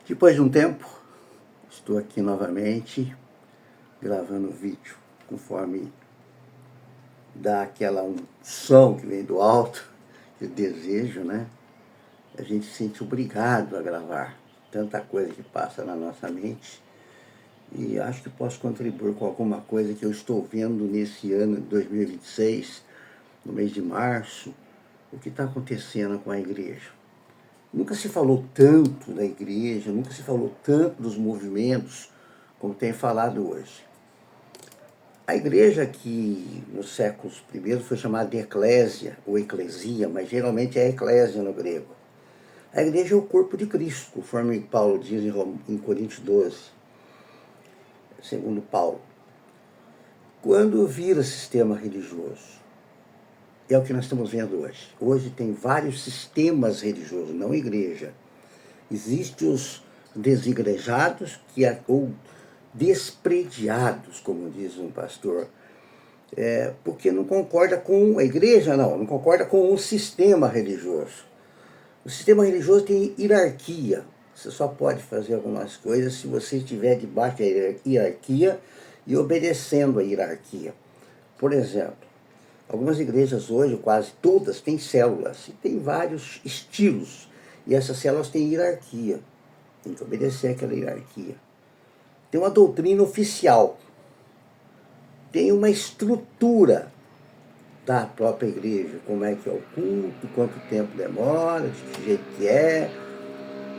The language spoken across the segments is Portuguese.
Depois de um tempo, estou aqui novamente gravando vídeo, conforme dá aquela unção que vem do alto, o desejo, né? A gente se sente obrigado a gravar tanta coisa que passa na nossa mente, e acho que posso contribuir com alguma coisa que eu estou vendo nesse ano de 2026, no mês de março, o que está acontecendo com a igreja. Nunca se falou tanto da igreja, nunca se falou tanto dos movimentos como tem falado hoje. A igreja, que nos séculos primeiros foi chamada de eclésia ou eclesia, mas geralmente é eclésia no grego. A igreja é o corpo de Cristo, conforme Paulo diz em Coríntios 12, segundo Paulo. Quando vira sistema religioso, é o que nós estamos vendo hoje. Hoje tem vários sistemas religiosos, não igreja. Existem os desigrejados, ou desprediados, como diz um pastor, porque não concorda com a igreja, não concorda com o sistema religioso. O sistema religioso tem hierarquia. Você só pode fazer algumas coisas se você estiver debaixo da hierarquia e obedecendo a hierarquia. Por exemplo, algumas igrejas hoje, quase todas, têm células, e tem vários estilos, e essas células têm hierarquia, tem que obedecer àquela hierarquia. Tem uma doutrina oficial, tem uma estrutura da própria igreja, como é que é o culto, quanto tempo demora, de que jeito que é,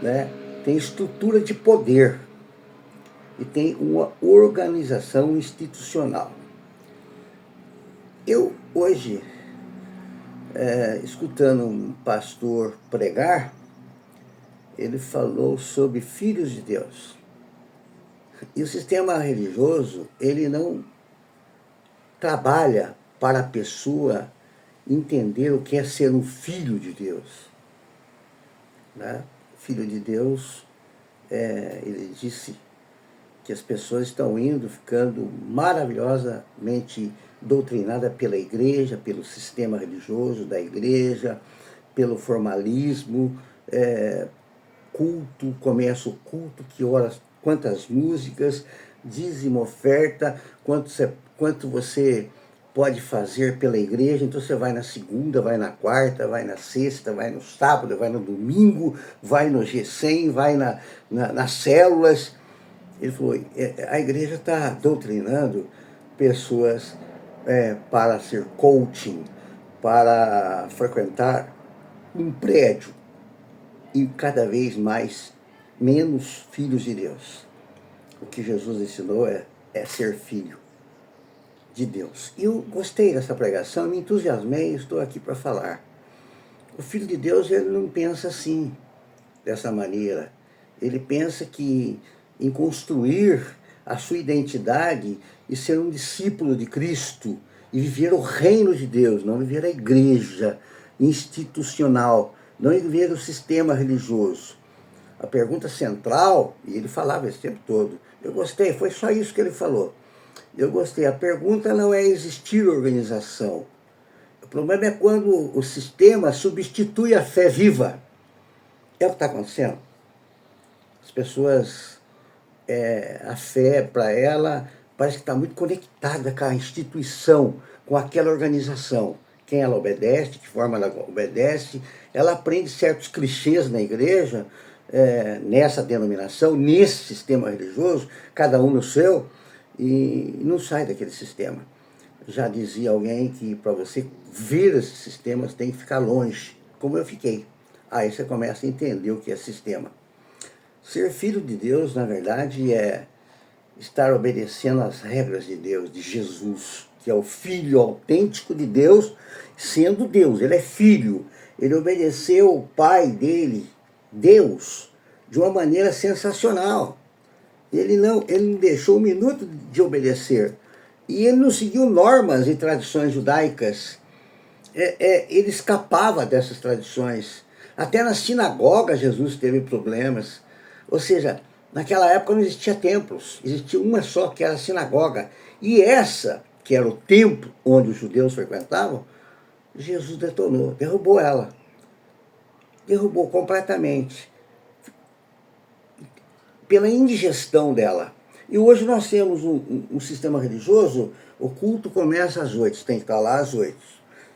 né? Tem estrutura de poder, e tem uma organização institucional. Eu, hoje, escutando um pastor pregar, ele falou sobre filhos de Deus. E o sistema religioso, ele não trabalha para a pessoa entender o que é ser um filho de Deus. Né? Filho de Deus, ele disse que as pessoas estão ficando maravilhosamente doutrinadas pela igreja, pelo sistema religioso da igreja, pelo formalismo, culto, começa o culto, que horas, quantas músicas, dízimo, oferta, quanto você pode fazer pela igreja. Então você vai na segunda, vai na quarta, vai na sexta, vai no sábado, vai no domingo, vai no G100, vai nas células. Ele falou, a igreja está doutrinando pessoas para ser coaching, para frequentar um prédio, e cada vez menos filhos de Deus. O que Jesus ensinou é ser filho de Deus. E eu gostei dessa pregação, me entusiasmei e estou aqui para falar. O filho de Deus, ele não pensa assim, dessa maneira. Ele pensa que em construir a sua identidade e ser um discípulo de Cristo e viver o reino de Deus, não viver a igreja institucional, não viver o sistema religioso. A pergunta central, e ele falava esse tempo todo, eu gostei, foi só isso que ele falou. Eu gostei, a pergunta não é existir organização. O problema é quando o sistema substitui a fé viva. É o que está acontecendo. As pessoas, a fé para ela parece que está muito conectada com a instituição, com aquela organização. Quem ela obedece, de que forma ela obedece, ela aprende certos clichês na igreja, nessa denominação, nesse sistema religioso, cada um no seu, e não sai daquele sistema. Já dizia alguém que para você ver esses sistemas tem que ficar longe, como eu fiquei. Aí você começa a entender o que é sistema. Ser filho de Deus, na verdade, é estar obedecendo às regras de Deus, de Jesus, que é o Filho autêntico de Deus, sendo Deus. Ele é filho. Ele obedeceu o Pai dele, Deus, de uma maneira sensacional. Ele não deixou um minuto de obedecer. E ele não seguiu normas e tradições judaicas. Ele escapava dessas tradições. Até na sinagoga Jesus teve problemas. Ou seja, naquela época não existia templos, existia uma só, que era a sinagoga. E essa, que era o templo onde os judeus frequentavam, Jesus detonou, derrubou ela. Derrubou completamente. pela indigestão dela. E hoje nós temos um sistema religioso, o culto começa às 8, você tem que estar lá às 8.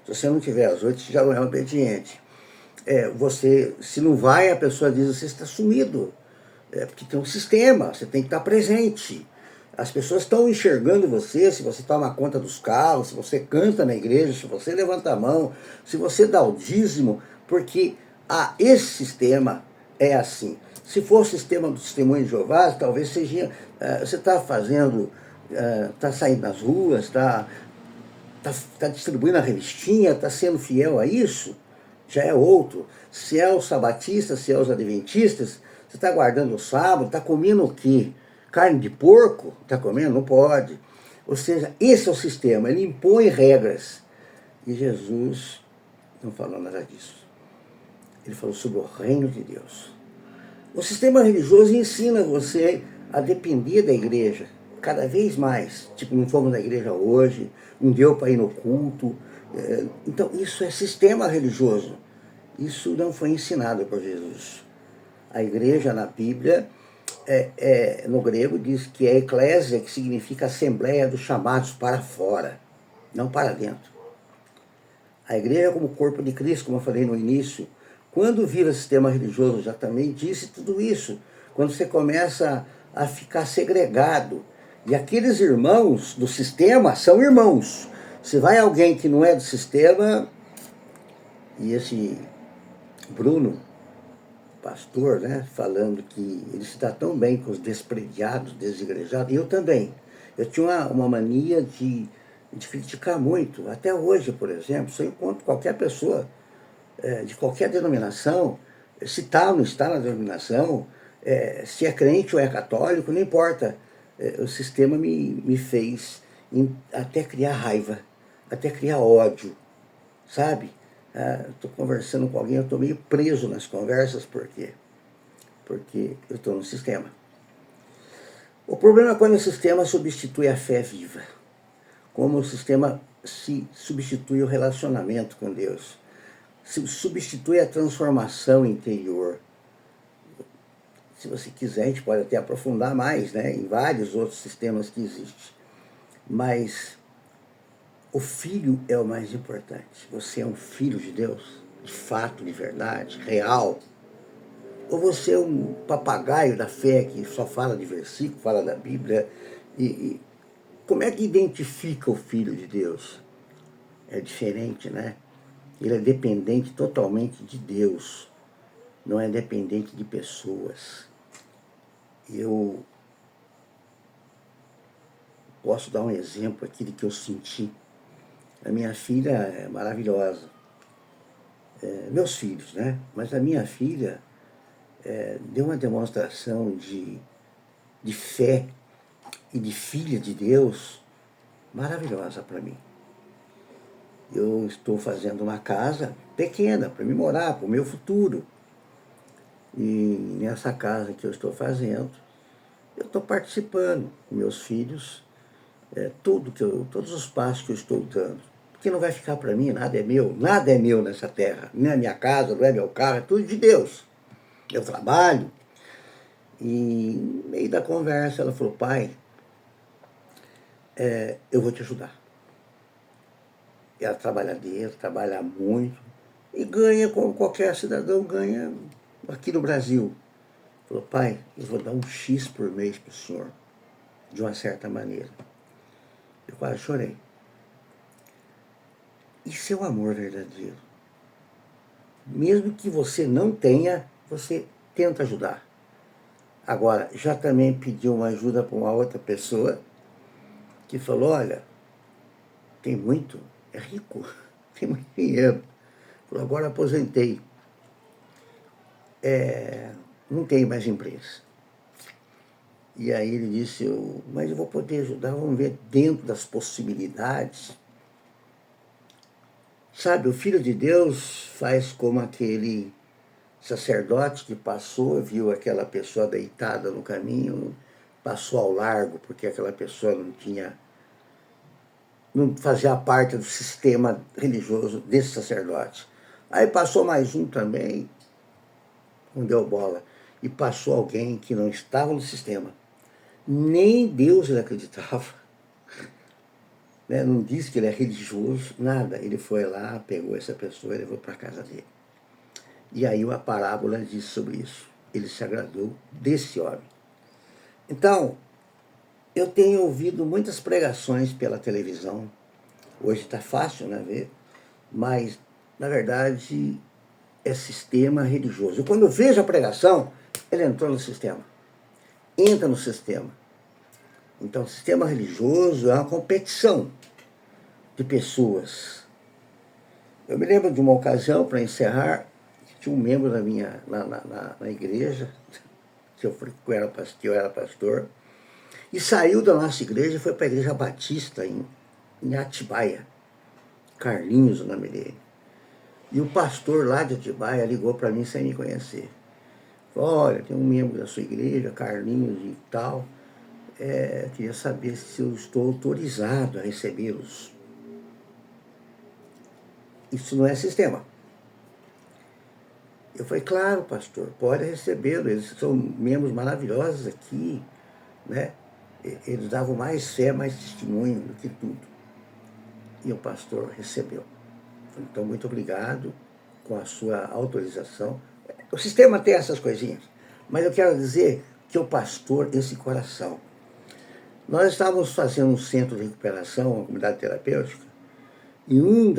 Se você não tiver às 8, você já não é obediente. Você, se não vai, a pessoa diz, você está sumido. Porque tem um sistema, você tem que estar presente. As pessoas estão enxergando você, se você toma conta dos carros, se você canta na igreja, se você levanta a mão, se você dá o dízimo, porque esse sistema é assim. Se for o sistema do testemunho de Jeová, talvez seja, você está fazendo, está saindo nas ruas, está distribuindo a revistinha, está sendo fiel a isso, já é outro. Se é os sabatistas, se é os adventistas, você está guardando o sábado, está comendo o quê? Carne de porco? Está comendo? Não pode. Ou seja, esse é o sistema, ele impõe regras. E Jesus não falou nada disso. Ele falou sobre o reino de Deus. O sistema religioso ensina você a depender da igreja, cada vez mais. Tipo, não fomos na igreja hoje, não deu para ir no culto. Então, isso é sistema religioso. Isso não foi ensinado por Jesus. A igreja na Bíblia, no grego, diz que é eclésia, que significa assembleia dos chamados para fora, não para dentro. A igreja como corpo de Cristo, como eu falei no início, quando vira sistema religioso, já também disse tudo isso, quando você começa a ficar segregado, e aqueles irmãos do sistema são irmãos. Se vai alguém que não é do sistema, e esse Bruno, pastor, né, falando que ele se dá tão bem com os desprediados, desigrejados, e eu também. Eu tinha uma mania de criticar muito. Até hoje, por exemplo, se eu encontro qualquer pessoa de qualquer denominação, se está ou não está na denominação, se é crente ou é católico, não importa. O sistema me fez até criar raiva, até criar ódio, sabe? Estou conversando com alguém, eu estou meio preso nas conversas, por quê? Porque eu estou no sistema. O problema é quando o sistema substitui a fé viva, como o sistema se substitui o relacionamento com Deus, se substitui a transformação interior. Se você quiser, a gente pode até aprofundar mais, né, em vários outros sistemas que existem. Mas o filho é o mais importante. Você é um filho de Deus, de fato, de verdade, real. Ou você é um papagaio da fé que só fala de versículo, fala da Bíblia. E como é que identifica o filho de Deus? É diferente, né? Ele é dependente totalmente de Deus, não é dependente de pessoas. Eu posso dar um exemplo aqui do que eu senti. A minha filha é maravilhosa, meus filhos, né? Mas a minha filha deu uma demonstração de fé e de filha de Deus maravilhosa para mim. Eu estou fazendo uma casa pequena para me morar, para o meu futuro. E nessa casa que eu estou fazendo, eu estou participando com meus filhos, todos os passos que eu estou dando. Porque não vai ficar para mim, nada é meu nessa terra. Não é minha casa, não é meu carro, é tudo de Deus. Eu trabalho. E no meio da conversa ela falou, pai, eu vou te ajudar. Ela trabalha muito e ganha como qualquer cidadão ganha aqui no Brasil. Falou, pai, eu vou dar um X por mês para o senhor, de uma certa maneira. Eu quase chorei. Isso é o amor verdadeiro. Mesmo que você não tenha, você tenta ajudar. Agora, já também pediu uma ajuda para uma outra pessoa que falou, olha, tem muito, é rico, tem muito dinheiro. Falou, agora aposentei. Não tenho mais empresa. E aí ele disse, mas eu vou poder ajudar, vamos ver dentro das possibilidades. Sabe, o Filho de Deus faz como aquele sacerdote que passou, viu aquela pessoa deitada no caminho, passou ao largo, porque aquela pessoa não fazia parte do sistema religioso desse sacerdote. Aí passou mais um também, não deu bola. e passou alguém que não estava no sistema. Nem Deus ele acreditava. Né? Não disse que ele é religioso, nada. Ele foi lá, pegou essa pessoa e levou para a casa dele. E aí uma parábola diz sobre isso. Ele se agradou desse homem. Então, eu tenho ouvido muitas pregações pela televisão. Hoje está fácil, né, ver, mas, na verdade, é sistema religioso. Quando eu vejo a pregação, ele entrou no sistema. Entra no sistema. Então, o sistema religioso é uma competição de pessoas. Eu me lembro de uma ocasião, para encerrar, que tinha um membro da minha, na igreja, que eu era pastor, e saiu da nossa igreja e foi para a igreja batista em Atibaia. Carlinhos, o nome dele. E o pastor lá de Atibaia ligou para mim sem me conhecer. Falou, olha, tem um membro da sua igreja, Carlinhos e tal, queria saber se eu estou autorizado a recebê-los. Isso não é sistema. Eu falei, claro, pastor, pode recebê-lo, eles são membros maravilhosos aqui, né? Eles davam mais fé, mais testemunho do que tudo. E o pastor recebeu. Então, muito obrigado com a sua autorização. O sistema tem essas coisinhas, mas eu quero dizer que o pastor, esse coração. Nós estávamos fazendo um centro de recuperação, uma comunidade terapêutica, e uma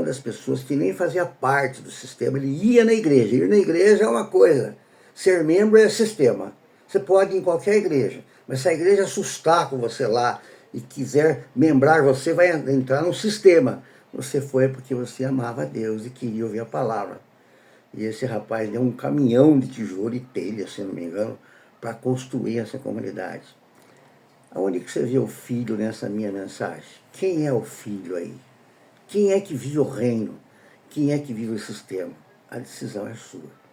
das pessoas que nem fazia parte do sistema, ele ia na igreja. Ir na igreja é uma coisa, ser membro é sistema. Você pode ir em qualquer igreja, mas se a igreja assustar com você lá e quiser membrar você, vai entrar no sistema. Você foi porque você amava a Deus e queria ouvir a palavra. E esse rapaz deu um caminhão de tijolo e telha, se não me engano, para construir essa comunidade. Aonde que você vê o filho nessa minha mensagem? Quem é o filho aí? Quem é que vive o reino? Quem é que vive o sistema? A decisão é sua.